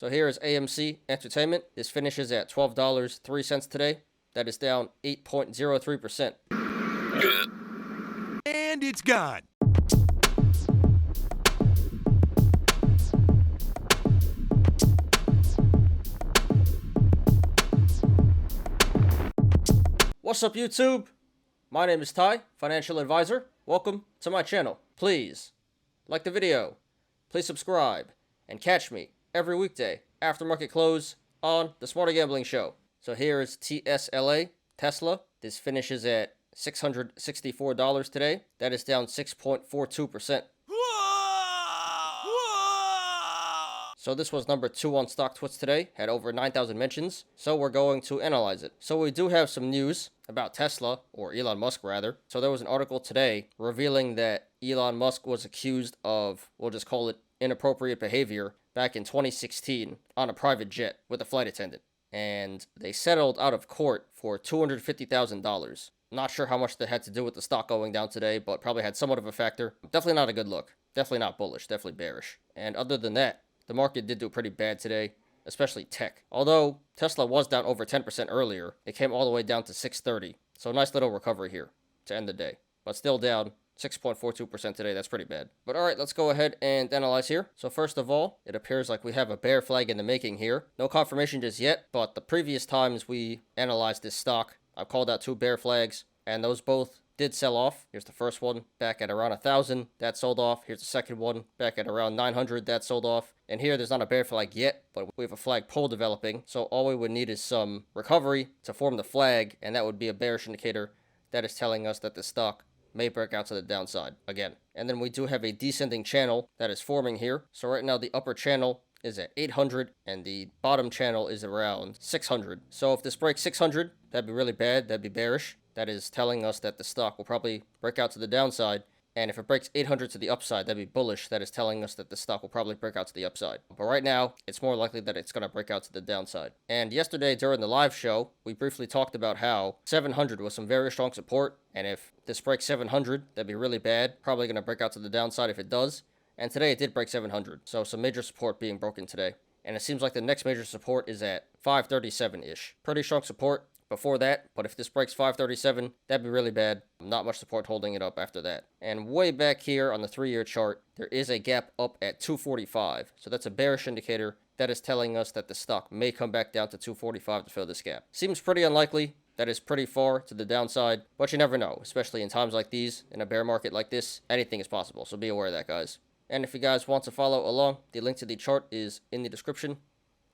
So here is AMC Entertainment. This finishes at $12.03 today. That is down 8.03%. And it's gone. What's up, YouTube? My name is Ty, financial advisor. Welcome to my channel. Please like the video, please subscribe, and catch me every weekday after market close on the Smarter Gambling Show. So here is TSLA Tesla. This finishes at $664 today. That is down 6.42%. So this was number 2 on StockTwits today, had over 9,000 mentions, so we're going to analyze it. So we do have some news about Tesla, or Elon Musk rather. So there was an article today revealing that Elon Musk was accused of, we'll just call it inappropriate behavior, back in 2016 on a private jet with a flight attendant. And they settled out of court for $250,000. Not sure how much that had to do with the stock going down today, but probably had somewhat of a factor. Definitely not a good look. Definitely not bullish, definitely bearish. And other than that, the market did do pretty bad today, especially tech. Although Tesla was down over 10% earlier, it came all the way down to 630. So a nice little recovery here to end the day. But still down 6.42% today. That's pretty bad. But all right, let's go ahead and analyze here. So first of all, it appears like we have a bear flag in the making here. No confirmation just yet, but the previous times we analyzed this stock, I've called out 2 bear flags, and those both did sell off. Here's the first one back at around 1,000. That sold off. Here's the second one back at around 900. That sold off. And here there's not a bear flag yet, but we have a flag pole developing. So all we would need is some recovery to form the flag, and that would be a bearish indicator that is telling us that the stock may break out to the downside again. And then we do have a descending channel that is forming here. So right now the upper channel is at 800 and the bottom channel is around 600. So if this breaks 600, that'd be really bad. That'd be bearish. That is telling us that the stock will probably break out to the downside. And if it breaks 800 to the upside, that'd be bullish. That is telling us that the stock will probably break out to the upside. But right now, it's more likely that it's going to break out to the downside. And yesterday during the live show, we briefly talked about how 700 was some very strong support. And if this breaks 700, that'd be really bad. Probably going to break out to the downside if it does. And today it did break 700. So some major support being broken today. And it seems like the next major support is at 537-ish. Pretty strong support before that, but if this breaks 537, that'd be really bad. Not much support holding it up after that. And way back here on the 3-year chart, there is a gap up at 245. So that's a bearish indicator that is telling us that the stock may come back down to 245 to fill this gap. Seems pretty unlikely. That is pretty far to the downside, but you never know, especially in times like these, in a bear market like this, anything is possible. So be aware of that, guys. And if you guys want to follow along, the link to the chart is in the description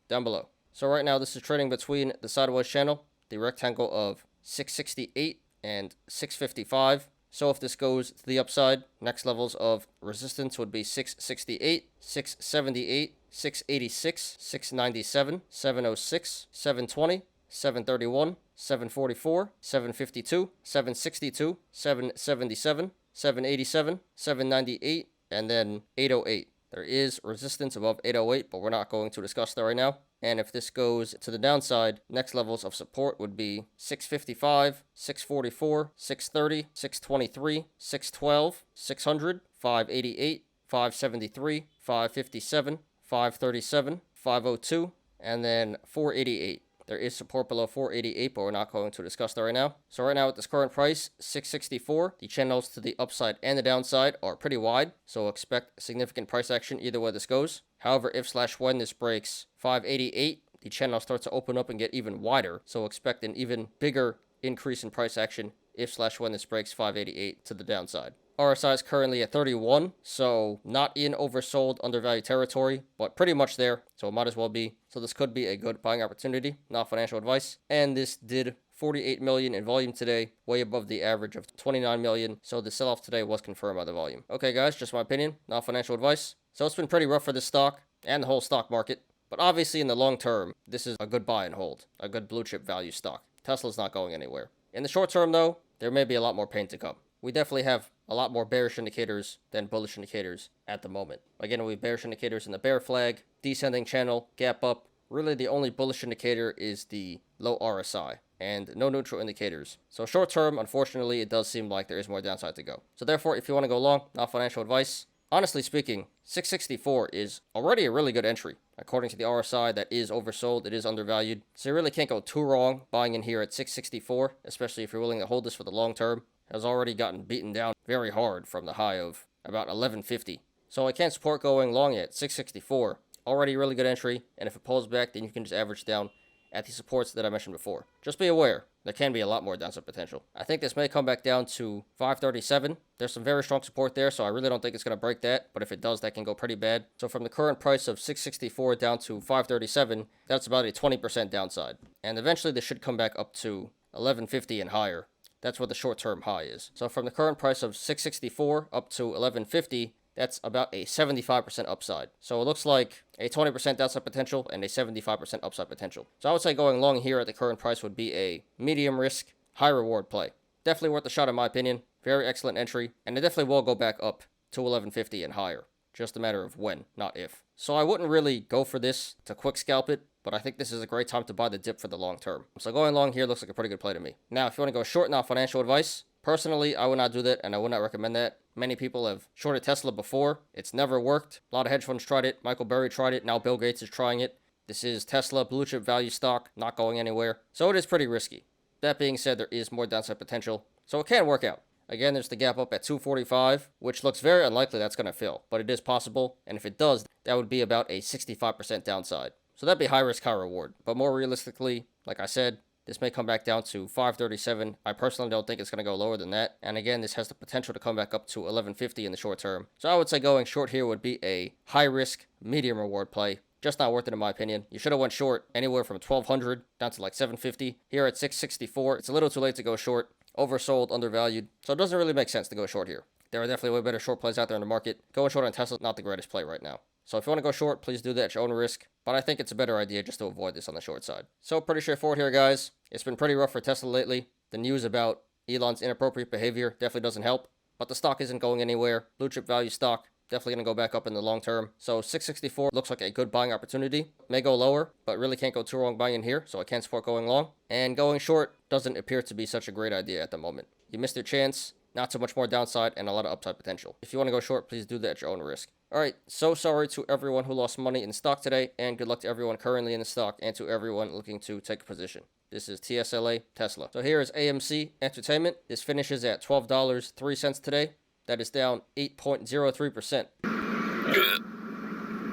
down below. So right now, this is trading between the sideways channel, the rectangle of 668 and 655. So if this goes to the upside, next levels of resistance would be 668, 678, 686, 697, 706, 720, 731, 744, 752, 762, 777, 787, 798, and then 808. There is resistance above 808, but we're not going to discuss that right now. And if this goes to the downside, next levels of support would be 655, 644, 630, 623, 612, 600, 588, 573, 557, 537, 502, and then 488. There is support below 488, but we're not going to discuss that right now. So right now at this current price, 664, the channels to the upside and the downside are pretty wide. So expect significant price action either way this goes. However, if/when this breaks 588, the channel starts to open up and get even wider. So expect an even bigger increase in price action if/when this breaks 588 to the downside. RSI is currently at 31, so not in oversold, undervalued territory, but pretty much there, so it might as well be. So this could be a good buying opportunity, not financial advice. And this did 48 million in volume today, way above the average of 29 million, so the sell-off today was confirmed by the volume. Okay guys, just my opinion, not financial advice. So it's been pretty rough for this stock and the whole stock market, but obviously in the long term, this is a good buy and hold, a good blue chip value stock. Tesla's not going anywhere. In the short term though, there may be a lot more pain to come. We definitely have a lot more bearish indicators than bullish indicators at the moment. Again, we have bearish indicators in the bear flag, descending channel, gap up. Really the only bullish indicator is the low RSI and no neutral indicators. So short term, unfortunately, it does seem like there is more downside to go. So therefore, if you want to go long, not financial advice, Honestly speaking, 664 is already a really good entry. According to the RSI, that is oversold, it is undervalued. So you really can't go too wrong buying in here at 664, especially if you're willing to hold this for the long term. It has already gotten beaten down very hard from the high of about 1150. So I can't support going long at 664. Already a really good entry, and if it pulls back, then you can just average down at the supports that I mentioned before. Just be aware, there can be a lot more downside potential. I think this may come back down to 537. There's some very strong support there, so I really don't think it's going to break that, but if it does, that can go pretty bad. So from the current price of 664 down to 537, that's about a 20% downside. And eventually this should come back up to 1150 and higher. That's what the short-term high is. So from the current price of 664 up to 1150, that's about a 75% upside. So it looks like a 20% downside potential and a 75% upside potential. So I would say going long here at the current price would be a medium risk, high reward play. Definitely worth a shot in my opinion. Very excellent entry, and it definitely will go back up to 1150 and higher. Just a matter of when, not if. So I wouldn't really go for this to quick scalp it, but I think this is a great time to buy the dip for the long term. So going long here looks like a pretty good play to me. Now, if you want to go short, not financial advice, personally, I would not do that, and I would not recommend that. Many people have shorted Tesla before. It's never worked. A lot of hedge funds tried it. Michael Burry tried it. Now Bill Gates is trying it. This is Tesla, blue chip value stock, not going anywhere. So it is pretty risky. That being said, there is more downside potential, so it can work out. Again, there's the gap up at 245, which looks very unlikely that's going to fill, but it is possible, and if it does, that would be about a 65% downside. So that'd be high risk, high reward. But more realistically, like I said, this may come back down to 537. I personally don't think it's going to go lower than that. And again, this has the potential to come back up to 1150 in the short term. So I would say going short here would be a high risk, medium reward play. Just not worth it in my opinion. You should have went short anywhere from 1200 down to like 750. Here at 664, it's a little too late to go short. Oversold, undervalued. So it doesn't really make sense to go short here. There are definitely way better short plays out there in the market. Going short on Tesla is not the greatest play right now. So if you want to go short, please do that at your own risk. But I think it's a better idea just to avoid this on the short side. So pretty straightforward here, guys. It's been pretty rough for Tesla lately. The news about Elon's inappropriate behavior definitely doesn't help. But the stock isn't going anywhere. Blue chip value stock, definitely going to go back up in the long term. So 664 looks like a good buying opportunity. May go lower, but really can't go too wrong buying in here. So I can't support going long. And going short doesn't appear to be such a great idea at the moment. You missed your chance. Not so much more downside and a lot of upside potential. If you want to go short, please do that at your own risk. Alright, so sorry to everyone who lost money in stock today, and good luck to everyone currently in the stock and to everyone looking to take a position. This is TSLA Tesla. So here is AMC Entertainment. This finishes at $12.03 today. That is down 8.03%.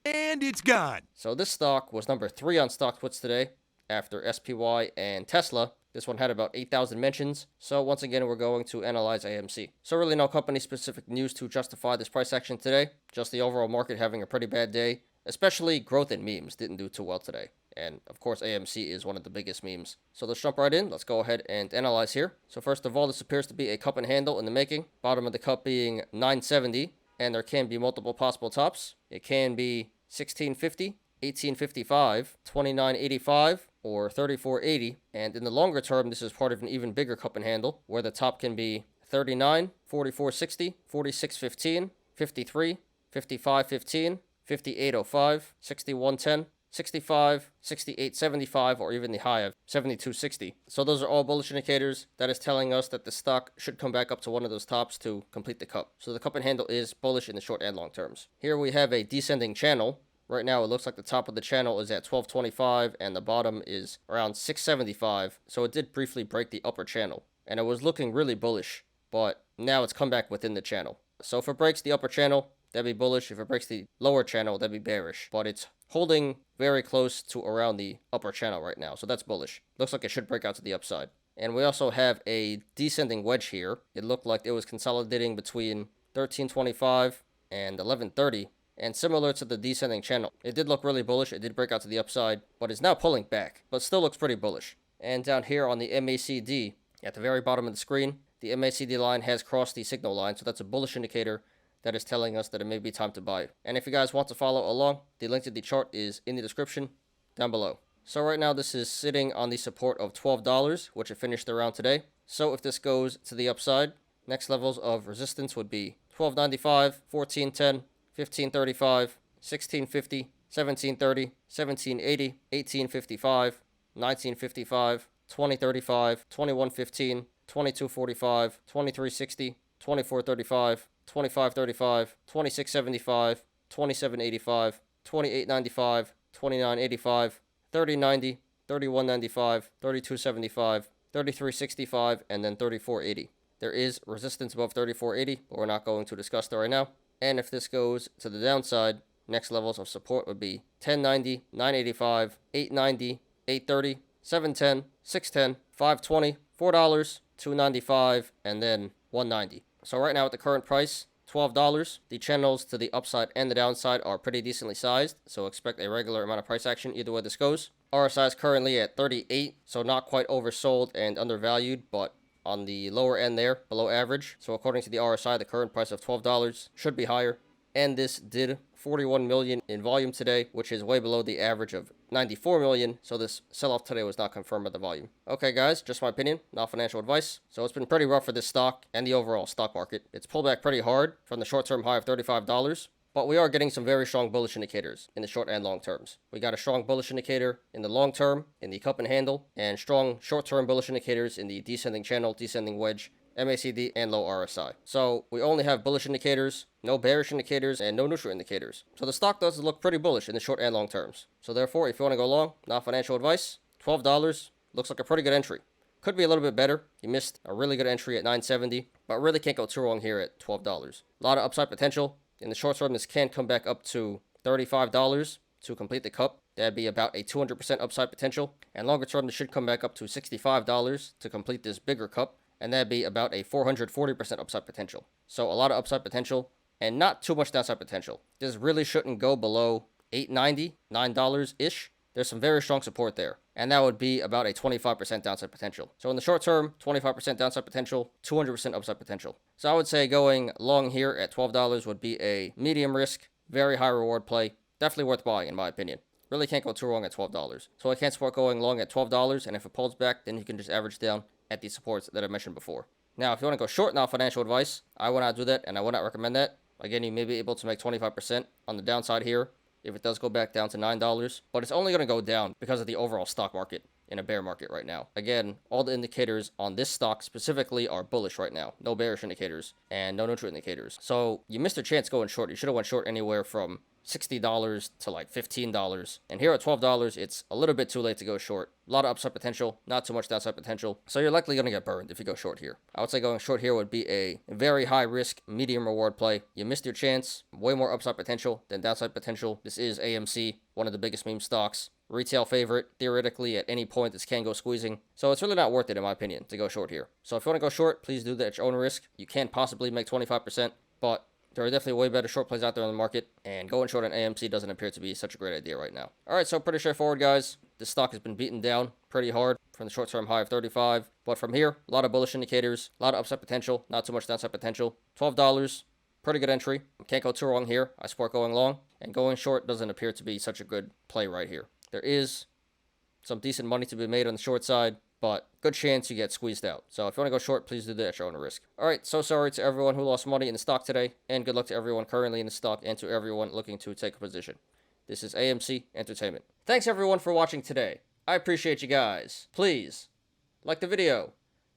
And it's gone. So this stock was number 3 on StockTwits today after SPY and Tesla. This one had about 8,000 mentions. So once again, we're going to analyze AMC. So really no company-specific news to justify this price action today. Just the overall market having a pretty bad day. Especially growth in memes didn't do too well today. And of course, AMC is one of the biggest memes. So let's jump right in. Let's go ahead and analyze here. So first of all, this appears to be a cup and handle in the making. Bottom of the cup being 970. And there can be multiple possible tops. It can be 1650. 1855, 2985, or 3480, and in the longer term, this is part of an even bigger cup and handle, where the top can be 39, 4460, 4615, 53, 5515, 5805, 6110, 65, 6875, or even the high of 7260. So those are all bullish indicators. That is telling us that the stock should come back up to one of those tops to complete the cup. So the cup and handle is bullish in the short and long terms. Here we have a descending channel. Right now, it looks like the top of the channel is at 1225 and the bottom is around 675. So it did briefly break the upper channel and it was looking really bullish, but now it's come back within the channel. So if it breaks the upper channel, that'd be bullish. If it breaks the lower channel, that'd be bearish, but it's holding very close to around the upper channel right now. So that's bullish. Looks like it should break out to the upside. And we also have a descending wedge here. It looked like it was consolidating between 1325 and 1130. And similar to the descending channel, it did look really bullish. It did break out to the upside, but is now pulling back, but still looks pretty bullish. And down here on the MACD, at the very bottom of the screen, the MACD line has crossed the signal line, so that's a bullish indicator that is telling us that it may be time to buy. And if you guys want to follow along, the link to the chart is in the description down below. So right now, this is sitting on the support of $12, which it finished around today. So if this goes to the upside, next levels of resistance would be $12.95, $14.10, $15.35, $16.50, $17.30, $17.80, $18.55, $19.55, $20.35, $21.15, $22.45, $23.60, $24.35, 25.35, 26.75, 27.85, 28.95, 29.85, 30.90, 31.95, 32.75, 33.65, and then 34.80. There is resistance above 34.80, but we're not going to discuss that right now. And if this goes to the downside, next levels of support would be 10.90, 9.85, 8.90, 8.30, 7.10, 6.10, 5.20, $4, 2.95, and then 1.90. So right now at the current price, $12. The channels to the upside and the downside are pretty decently sized, so expect a regular amount of price action either way this goes. RSI is currently at 38, so not quite oversold and undervalued, but on the lower end there, below average. So according to the RSI, the current price of $12 should be higher. And this did 41 million in volume today, which is way below the average of 94 million. So this sell-off today was not confirmed by the volume. Okay, guys, just my opinion, not financial advice. So it's been pretty rough for this stock and the overall stock market. It's pulled back pretty hard from the short-term high of $35. But we are getting some very strong bullish indicators in the short and long terms. We got a strong bullish indicator in the long term, in the cup and handle, and strong short-term bullish indicators in the descending channel, descending wedge, MACD, and low RSI. So we only have bullish indicators, no bearish indicators, and no neutral indicators. So the stock does look pretty bullish in the short and long terms. So therefore, if you want to go long, not financial advice, $12 looks like a pretty good entry. Could be a little bit better. You missed a really good entry at $9.70, but really can't go too wrong here at $12. A lot of upside potential. In the short term, this can come back up to $35 to complete the cup. That'd be about a 200% upside potential. And longer term, this should come back up to $65 to complete this bigger cup. And that'd be about a 440% upside potential. So a lot of upside potential and not too much downside potential. This really shouldn't go below $8.90, $9-ish. There's some very strong support there. And that would be about a 25% downside potential. So in the short term, 25% downside potential, 200% upside potential. So I would say going long here at $12 would be a medium risk, very high reward play. Definitely worth buying in my opinion. Really can't go too wrong at $12. So I can't support going long at $12. And if it pulls back, then you can just average down at the supports that I mentioned before. Now, if you want to go short, not financial advice, I would not do that and I would not recommend that. Again, you may be able to make 25% on the downside here if it does go back down to $9, but it's only going to go down because of the overall stock market in a bear market right now. Again, all the indicators on this stock specifically are bullish right now. No bearish indicators and no neutral indicators. So you missed a chance going short. You should have went short anywhere from $60 to like $15. And here at $12, it's a little bit too late to go short. A lot of upside potential, not too much downside potential. So you're likely going to get burned if you go short here. I would say going short here would be a very high risk, medium reward play. You missed your chance. Way more upside potential than downside potential. This is AMC, one of the biggest meme stocks. Retail favorite. Theoretically, at any point, this can go squeezing. So it's really not worth it, in my opinion, to go short here. So if you want to go short, please do that at your own risk. You can possibly make 25%, but there are definitely way better short plays out there on the market, and going short on AMC doesn't appear to be such a great idea right now. All right, so pretty straightforward, guys. This stock has been beaten down pretty hard from the short-term high of 35, but from here, a lot of bullish indicators, a lot of upside potential, not too much downside potential. $12, pretty good entry. Can't go too wrong here. I support going long, and going short doesn't appear to be such a good play right here. There is some decent money to be made on the short side, but good chance you get squeezed out. So if you want to go short, please do that at your own risk. All right, so sorry to everyone who lost money in the stock today, and good luck to everyone currently in the stock and to everyone looking to take a position. This is AMC Entertainment. Thanks everyone for watching today. I appreciate you guys. Please like the video,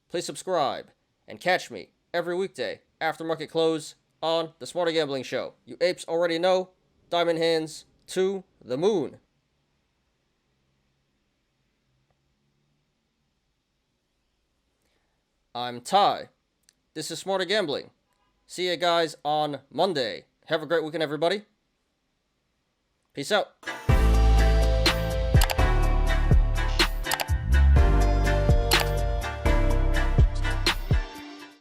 please subscribe, and catch me every weekday after market close on the Smarter Gambling Show. You apes already know, diamond hands to the moon. I'm Ty. This is Smarter Gambling. See you guys on Monday. Have a great weekend, everybody. Peace out.